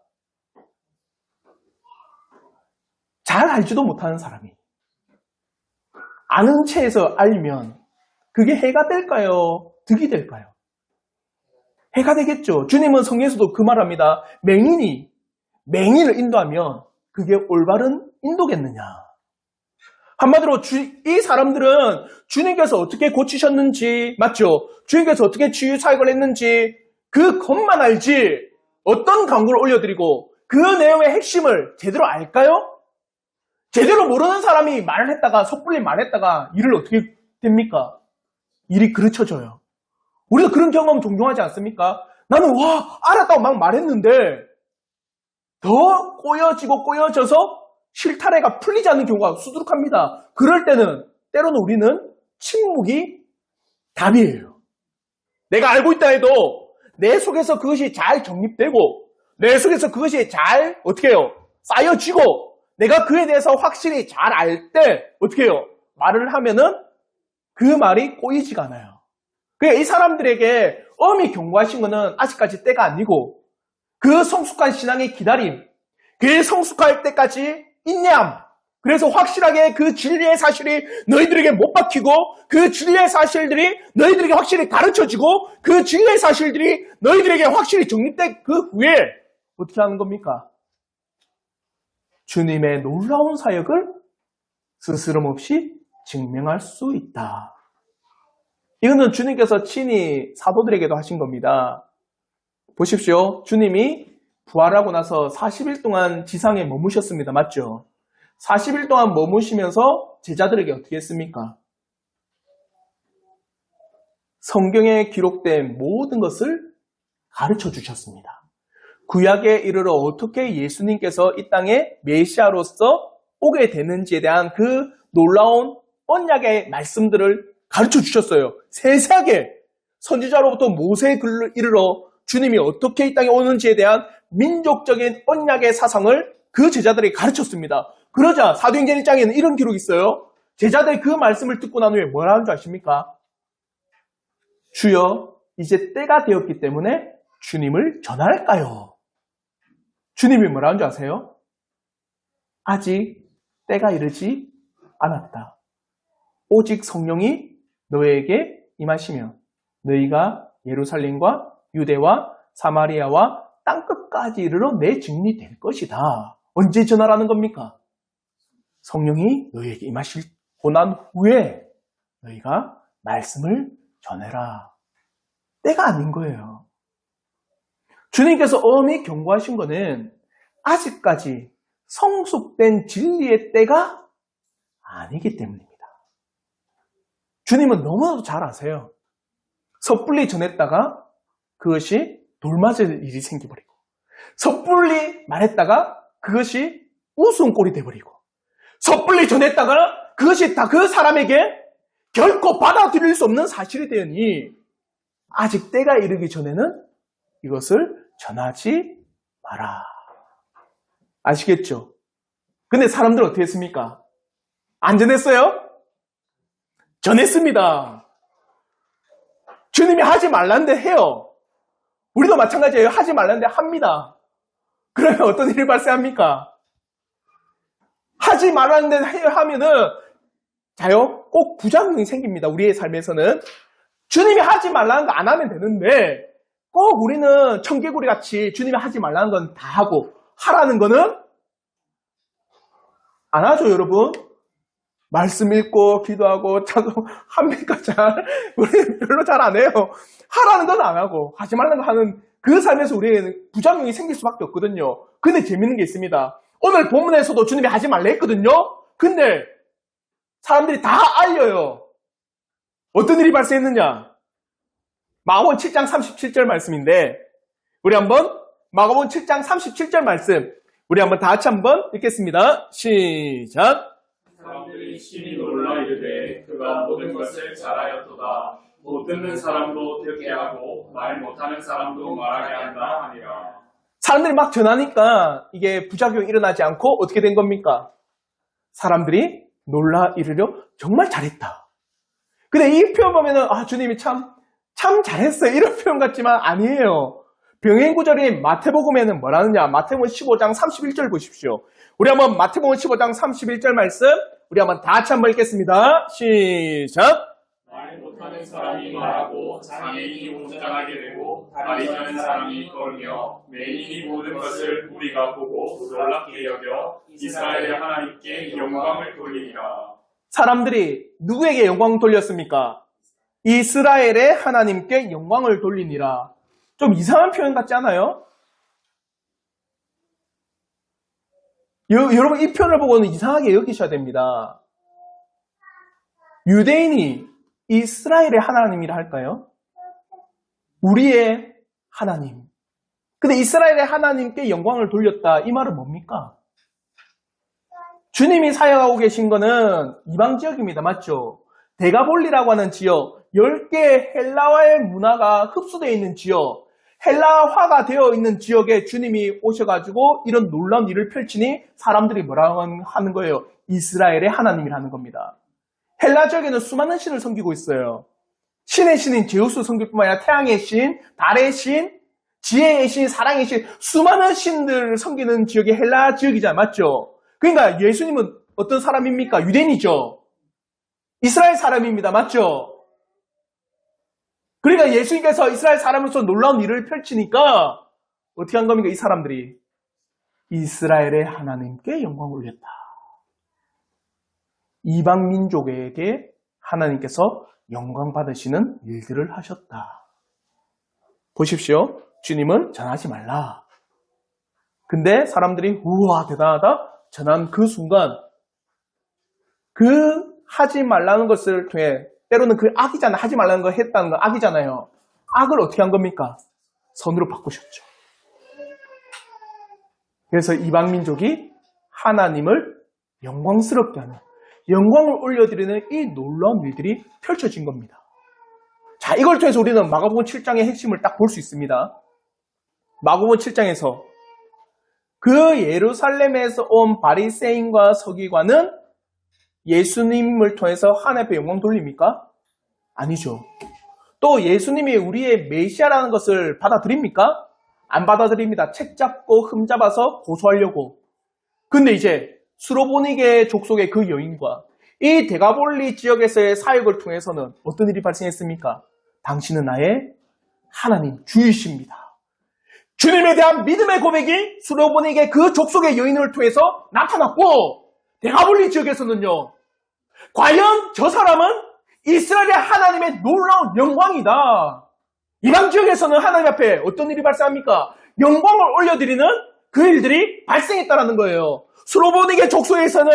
잘 알지도 못하는 사람이 아는 체에서 알면 그게 해가 될까요? 득이 될까요? 해가 되겠죠. 주님은 성경에서도 그 말합니다. 맹인이 맹인을 인도하면 그게 올바른 인도겠느냐. 한마디로 이 사람들은 주님께서 어떻게 고치셨는지, 맞죠? 주님께서 어떻게 치유 사역을 했는지 그것만 알지 어떤 광고를 올려드리고 그 내용의 핵심을 제대로 알까요? 제대로 모르는 사람이 말을 했다가 섣불리 말했다가 일을 어떻게 됩니까? 일이 그르쳐져요. 우리도 그런 경험 종종 하지 않습니까? 나는 알았다고 막 말했는데 더 꼬여지고 꼬여져서 실타래가 풀리지 않는 경우가 수두룩합니다. 그럴 때는 때로는 우리는 침묵이 답이에요. 내가 알고 있다 해도 내 속에서 그것이 잘 정립되고 내 속에서 그것이 잘 어떻게 해요? 쌓여지고 내가 그에 대해서 확실히 잘 알 때 어떻게 해요? 말을 하면은 그 말이 꼬이지가 않아요. 그러니까 이 사람들에게 엄히 경고하신 것은 아직까지 때가 아니고 그 성숙한 신앙의 기다림, 그 성숙할 때까지 인내함, 그래서 확실하게 그 진리의 사실이 너희들에게 못 박히고 그 진리의 사실들이 너희들에게 확실히 가르쳐지고 그 진리의 사실들이 너희들에게 확실히 정립된 그 후에 어떻게 하는 겁니까? 주님의 놀라운 사역을 스스럼 없이 증명할 수 있다. 이거는 주님께서 친히 사도들에게도 하신 겁니다. 보십시오. 주님이 부활하고 나서 40일 동안 지상에 머무셨습니다. 맞죠? 40일 동안 머무시면서 제자들에게 어떻게 했습니까? 성경에 기록된 모든 것을 가르쳐 주셨습니다. 구약에 이르러 어떻게 예수님께서 이 땅에 메시아로서 오게 되는지에 대한 그 놀라운 언약의 말씀들을 가르쳐 주셨어요. 세세하게 선지자로부터 모세의 글을 이르러 주님이 어떻게 이 땅에 오는지에 대한 민족적인 언약의 사상을 그 제자들에게 가르쳤습니다. 그러자 사도행전 1장에는 이런 기록이 있어요. 제자들이 그 말씀을 듣고 난 후에 뭐라 하는 줄 아십니까? 주여, 이제 때가 되었기 때문에 주님을 전할까요? 주님이 뭐라 하는 줄 아세요? 아직 때가 이르지 않았다. 오직 성령이 너에게 임하시면 너희가 예루살렘과 유대와 사마리아와 땅끝까지 이르러 내 증인이 될 것이다. 언제 전하라는 겁니까? 성령이 너희에게 임하시고 난 후에 너희가 말씀을 전해라. 때가 아닌 거예요. 주님께서 엄히 경고하신 거는 아직까지 성숙된 진리의 때가 아니기 때문입니다. 주님은 너무나도 잘 아세요. 섣불리 전했다가 그것이 돌맞을 일이 생겨버리고 섣불리 말했다가 그것이 우스운꼴이 돼버리고 섣불리 전했다가 그것이 다 그 사람에게 결코 받아들일 수 없는 사실이 되니 아직 때가 이르기 전에는 이것을 전하지 마라. 아시겠죠? 근데 사람들은 어떻게 했습니까? 안 전했어요? 전했습니다. 주님이 하지 말라는데 해요. 우리도 마찬가지예요. 하지 말라는데 합니다. 그러면 어떤 일이 발생합니까? 하지 말라는데 하면은 자요, 꼭 부작용이 생깁니다. 우리의 삶에서는. 주님이 하지 말라는 거 안 하면 되는데 꼭 우리는 청개구리 같이 주님이 하지 말라는 건 다 하고 하라는 거는 안 하죠, 여러분. 말씀 읽고 기도하고 합니까? 우리는 별로 잘 안 해요. 하라는 건 안 하고 하지 말라는 거 하는 그 삶에서 우리에는 부작용이 생길 수밖에 없거든요. 근데 재밌는 게 있습니다. 오늘 본문에서도 주님이 하지 말라 했거든요. 근데 사람들이 다 알려요. 어떤 일이 발생했느냐? 마가복음 7장 37절 말씀인데 우리 한번 마가복음 7장 37절 말씀 우리 한번 다 같이 한번 읽겠습니다. 시작. 사람들이 심히 놀라 이르되 그가 모든 것을 잘하였도다. 못 듣는 사람도 듣게 하고 말 못하는 사람도 말하게 한다 하니라. 사람들이 막 전하니까 이게 부작용이 일어나지 않고 어떻게 된 겁니까? 사람들이 놀라 이르려 정말 잘했다. 근데 이 표현 보면은 주님이 참 잘했어요. 이런 표현 같지만 아니에요. 병행 구절인 마태복음에는 뭐라느냐? 마태복음 15장 31절 보십시오. 우리 한번 마태복음 15장 31절 말씀 우리 한번 다 같이 한번 읽겠습니다. 시작! 말 못하는 사람이 말하고 장애인이 운전하게 되고 다리 저는 사람이 걸으며 맹인이 보는 것을 우리가 보고 놀랍게 여겨 이스라엘의 하나님께 영광을 돌리리라. 사람들이 누구에게 영광 돌렸습니까? 이스라엘의 하나님께 영광을 돌리니라. 좀 이상한 표현 같지 않아요? 여러분 이 표현을 보고는 이상하게 여기셔야 됩니다. 유대인이 이스라엘의 하나님이라 할까요? 우리의 하나님. 근데 이스라엘의 하나님께 영광을 돌렸다. 이 말은 뭡니까? 주님이 사역하고 계신 거는 이방 지역입니다. 맞죠? 데가볼리라고 하는 지역, 10개의 헬라와의 문화가 흡수되어 있는 지역, 헬라화가 되어 있는 지역에 주님이 오셔가지고 이런 놀라운 일을 펼치니 사람들이 뭐라고 하는 거예요? 이스라엘의 하나님이라는 겁니다. 헬라 지역에는 수많은 신을 섬기고 있어요. 신의 신인 제우스 섬길 뿐만 아니라 태양의 신, 달의 신, 지혜의 신, 사랑의 신, 수많은 신들을 섬기는 지역이 헬라 지역이잖아요. 맞죠? 그러니까 예수님은 어떤 사람입니까? 유대인이죠. 이스라엘 사람입니다. 맞죠? 그러니까 예수님께서 이스라엘 사람으로서 놀라운 일을 펼치니까 어떻게 한 겁니까? 이 사람들이 이스라엘의 하나님께 영광을 올렸다. 이방 민족에게 하나님께서 영광 받으시는 일들을 하셨다. 보십시오. 주님은 전하지 말라. 근데 사람들이 우와 대단하다. 전한 그 순간 그 하지 말라는 것을 통해 때로는 그 악이잖아요. 하지 말라는 거 했다는 거 악이잖아요. 악을 어떻게 한 겁니까? 선으로 바꾸셨죠. 그래서 이방 민족이 하나님을 영광스럽게 하는, 영광을 올려드리는 이 놀라운 일들이 펼쳐진 겁니다. 자, 이걸 통해서 우리는 마가복음 7장의 핵심을 딱 볼 수 있습니다. 마가복음 7장에서 그 예루살렘에서 온 바리새인과 서기관은 예수님을 통해서 하나님 앞에 영광 돌립니까? 아니죠. 또 예수님이 우리의 메시아라는 것을 받아들입니까? 안 받아들입니다. 책 잡고 흠 잡아서 고소하려고. 근데 이제 수로보니게 족속의 그 여인과 이 데가볼리 지역에서의 사역을 통해서는 어떤 일이 발생했습니까? 당신은 나의 하나님, 주이십니다. 주님에 대한 믿음의 고백이 수로보니게 그 족속의 여인을 통해서 나타났고, 데가볼리 지역에서는요, 과연 저 사람은 이스라엘의 하나님의 놀라운 영광이다. 이방 지역에서는 하나님 앞에 어떤 일이 발생합니까? 영광을 올려드리는 그 일들이 발생했다는 거예요. 수로보니게 족속에서는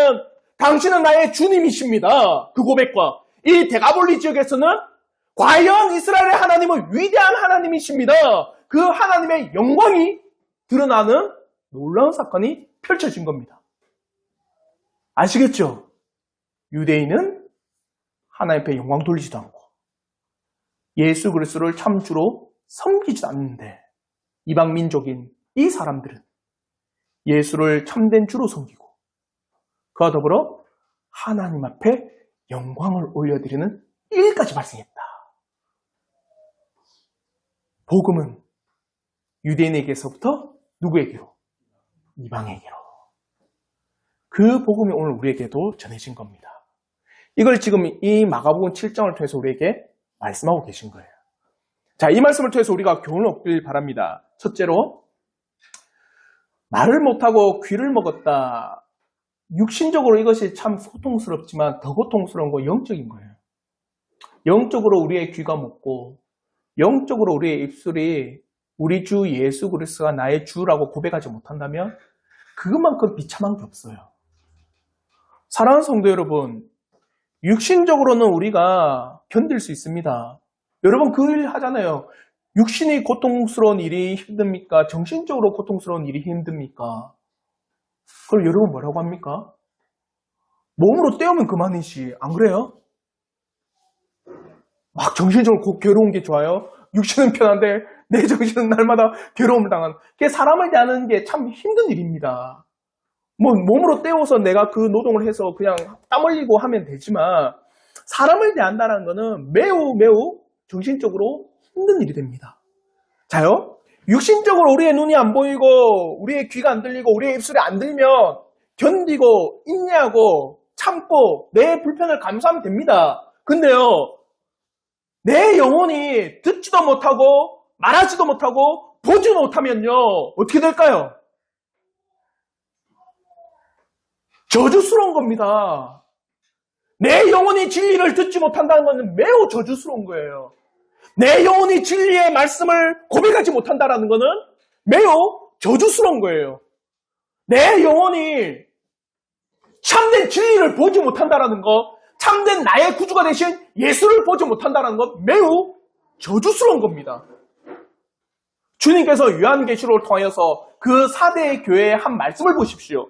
당신은 나의 주님이십니다. 그 고백과 이 데가볼리 지역에서는 과연 이스라엘의 하나님은 위대한 하나님이십니다. 그 하나님의 영광이 드러나는 놀라운 사건이 펼쳐진 겁니다. 아시겠죠? 유대인은 하나님 앞에 영광 돌리지도 않고 예수 그리스도를 참 주로 섬기지도 않는데 이방 민족인 이 사람들은 예수를 참된 주로 섬기고 그와 더불어 하나님 앞에 영광을 올려드리는 일까지 발생했다. 복음은 유대인에게서부터 누구에게로? 이방에게로. 그 복음이 오늘 우리에게도 전해진 겁니다. 이걸 지금 이 마가복음 7장을 통해서 우리에게 말씀하고 계신 거예요. 자, 이 말씀을 통해서 우리가 교훈을 얻길 바랍니다. 첫째로, 말을 못하고 귀를 먹었다. 육신적으로 이것이 참 고통스럽지만 더 고통스러운 건 영적인 거예요. 영적으로 우리의 귀가 먹고 영적으로 우리의 입술이 우리 주 예수 그리스도가 나의 주라고 고백하지 못한다면 그것만큼 비참한 게 없어요. 사랑하는 성도 여러분, 육신적으로는 우리가 견딜 수 있습니다. 여러분 그 일 하잖아요. 육신이 고통스러운 일이 힘듭니까? 정신적으로 고통스러운 일이 힘듭니까? 그럼 여러분 뭐라고 합니까? 몸으로 때우면 그만이지. 안 그래요? 막 정신적으로 괴로운 게 좋아요. 육신은 편한데 내 정신은 날마다 괴로움을 당하는. 그게 사람을 대하는 게 참 힘든 일입니다. 뭐 몸으로 때워서 내가 그 노동을 해서 그냥 땀 흘리고 하면 되지만 사람을 대한다는 거는 매우 정신적으로 힘든 일이 됩니다. 자요, 육신적으로 우리의 눈이 안 보이고 우리의 귀가 안 들리고 우리의 입술이 안 들면 견디고 인내하고 참고 내 불편을 감수하면 됩니다. 근데요, 내 영혼이 듣지도 못하고 말하지도 못하고 보지도 못하면요, 어떻게 될까요? 저주스러운 겁니다. 내 영혼이 진리를 듣지 못한다는 것은 매우 저주스러운 거예요. 내 영혼이 진리의 말씀을 고백하지 못한다는 것은 매우 저주스러운 거예요. 내 영혼이 참된 진리를 보지 못한다는 것, 참된 나의 구주가 되신 예수를 보지 못한다는 것 매우 저주스러운 겁니다. 주님께서 요한계시록을 통하여서 그 4대 교회의 한 말씀을 보십시오.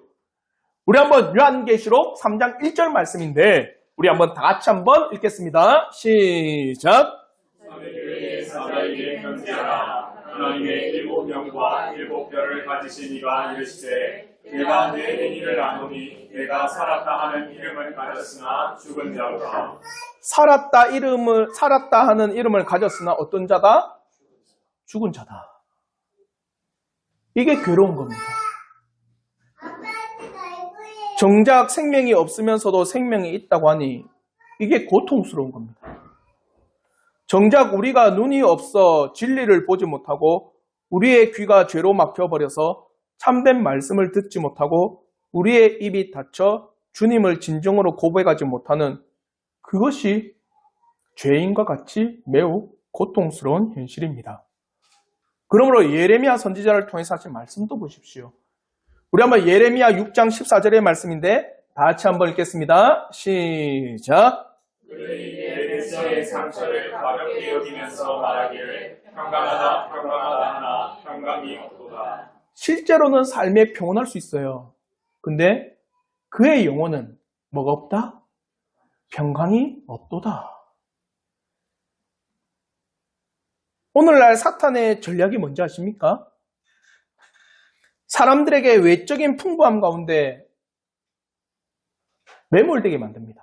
우리 한번 요한계시록 3장 1절 말씀인데 우리 한번 다 같이 한번 읽겠습니다. 시작. 사대교회의 사자에게 편지하라. 하나님의 7명과 7별을 가지신 이가 이르시되 내가 내 행위를 아노니 내가 살았다 하는 이름을 가졌으나 죽은 자로다. 살았다 하는 이름을 가졌으나 어떤 자다? 죽은 자다. 이게 괴로운 겁니다. 정작 생명이 없으면서도 생명이 있다고 하니 이게 고통스러운 겁니다. 정작 우리가 눈이 없어 진리를 보지 못하고 우리의 귀가 죄로 막혀버려서 참된 말씀을 듣지 못하고 우리의 입이 닫혀 주님을 진정으로 고백하지 못하는 그것이 죄인과 같이 매우 고통스러운 현실입니다. 그러므로 예레미야 선지자를 통해서 하신 말씀도 보십시오. 우리 한번 예레미야 6장 14절의 말씀인데 다 같이 한번 읽겠습니다. 시작. 그들이 내 백성의 상처를 가볍게 여기면서 말하기를 평강하다 평강하다 하나 평강이 없도다. 실제로는 삶에 평온할 수 있어요. 근데 그의 영혼은 뭐가 없다? 평강이 없도다. 오늘날 사탄의 전략이 뭔지 아십니까? 사람들에게 외적인 풍부함 가운데 매몰되게 만듭니다.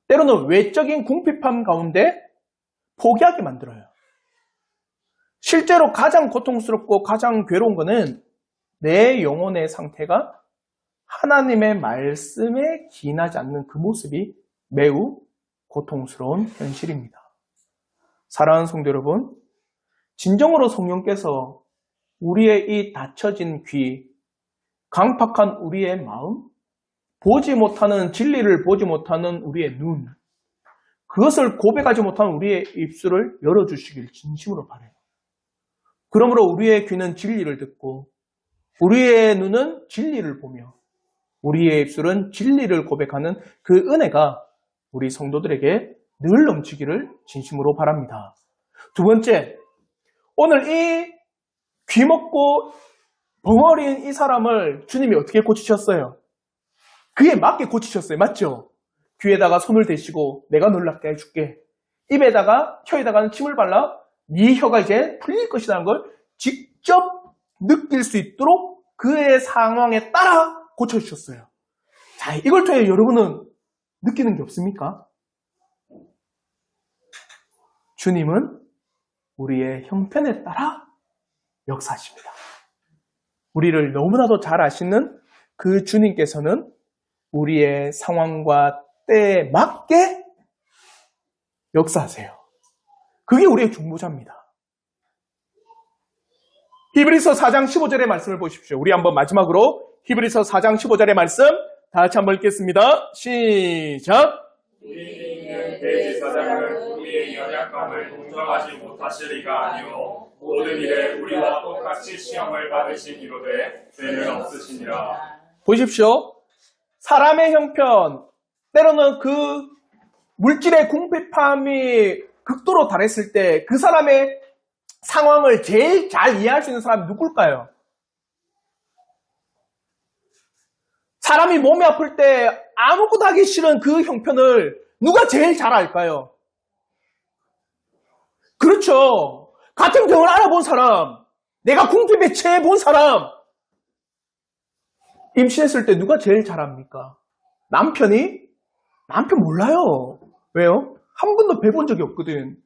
때로는 외적인 궁핍함 가운데 포기하게 만들어요. 실제로 가장 고통스럽고 가장 괴로운 것은 내 영혼의 상태가 하나님의 말씀에 기인하지 않는 그 모습이 매우 고통스러운 현실입니다. 사랑하는 성도 여러분, 진정으로 성령께서 우리의 이 닫혀진 귀, 강팍한 우리의 마음, 보지 못하는 진리를 보지 못하는 우리의 눈, 그것을 고백하지 못하는 우리의 입술을 열어주시길 진심으로 바라요. 그러므로 우리의 귀는 진리를 듣고 우리의 눈은 진리를 보며 우리의 입술은 진리를 고백하는 그 은혜가 우리 성도들에게 늘 넘치기를 진심으로 바랍니다. 두 번째, 오늘 이 귀먹고 벙어리인 이 사람을 주님이 어떻게 고치셨어요? 그에 맞게 고치셨어요. 맞죠? 귀에다가 손을 대시고 내가 놀랍게 해줄게. 입에다가 혀에다가는 침을 발라 네 혀가 이제 풀릴 것이라는 걸 직접 느낄 수 있도록 그의 상황에 따라 고쳐주셨어요. 자, 이걸 통해 여러분은 느끼는 게 없습니까? 주님은 우리의 형편에 따라 역사하십니다. 우리를 너무나도 잘 아시는 그 주님께서는 우리의 상황과 때에 맞게 역사하세요. 그게 우리의 중보자입니다. 히브리서 4장 15절의 말씀을 보십시오. 우리 한번 마지막으로 히브리서 4장 15절의 말씀 다 같이 한번 읽겠습니다. 시작. 우리는 대제사장을 우리의 연약함을 동정하지 못하시리가 아니오 모든 일에 우리와 똑같이 시험을 받으시기로되 죄는 없으시니라. 보십시오. 사람의 형편, 때로는 그 물질의 궁핍함이 극도로 달했을 때 그 사람의 상황을 제일 잘 이해할 수 있는 사람이 누굴까요? 사람이 몸이 아플 때 아무것도 하기 싫은 그 형편을 누가 제일 잘 알까요? 그렇죠. 같은 병을 알아본 사람, 내가 궁핍에 처해 본 사람, 임신했을 때 누가 제일 잘 압니까? 남편이? 남편 몰라요. 왜요? 한 번도 뵈본 적이 없거든.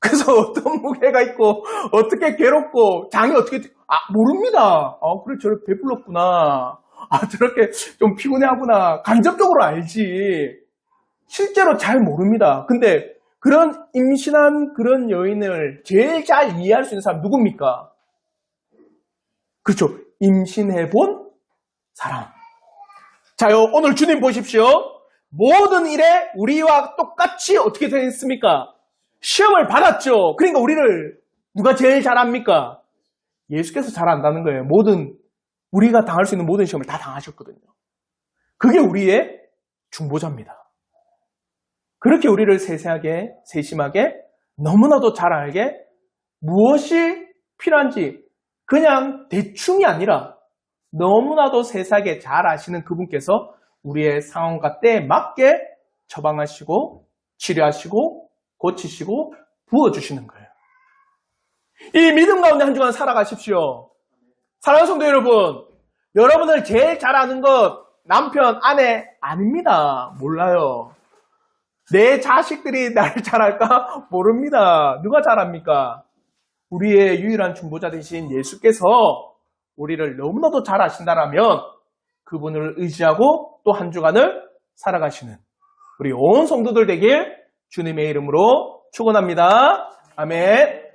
그래서 어떤 무게가 있고 어떻게 괴롭고 장이 어떻게 모릅니다. 그래 저렇게 배불렀구나. 저렇게 좀 피곤해하구나. 간접적으로 알지. 실제로 잘 모릅니다. 근데 그런 임신한 그런 여인을 제일 잘 이해할 수 있는 사람 누굽니까? 그렇죠. 임신해본 사람. 자요, 오늘 주님 보십시오. 모든 일에 우리와 똑같이 어떻게 되어 있습니까? 시험을 받았죠. 그러니까 우리를 누가 제일 잘 압니까? 예수께서 잘 안다는 거예요. 우리가 당할 수 있는 모든 시험을 다 당하셨거든요. 그게 우리의 중보자입니다. 그렇게 우리를 세세하게, 세심하게, 너무나도 잘 알게 무엇이 필요한지 그냥 대충이 아니라 너무나도 세세하게 잘 아시는 그분께서 우리의 상황과 때에 맞게 처방하시고 치료하시고 고치시고 부어주시는 거예요. 이 믿음 가운데 한 주간 살아가십시오. 사랑하는 성도 여러분, 여러분을 제일 잘 아는 것 남편, 아내 아닙니다. 몰라요. 내 자식들이 나를 잘 알까? 모릅니다. 누가 잘 압니까? 우리의 유일한 중보자 되신 예수께서 우리를 너무나도 잘 아신다라면 그분을 의지하고 또 한 주간을 살아가시는 우리 온 성도들 되길 주님의 이름으로 축원합니다. 아멘.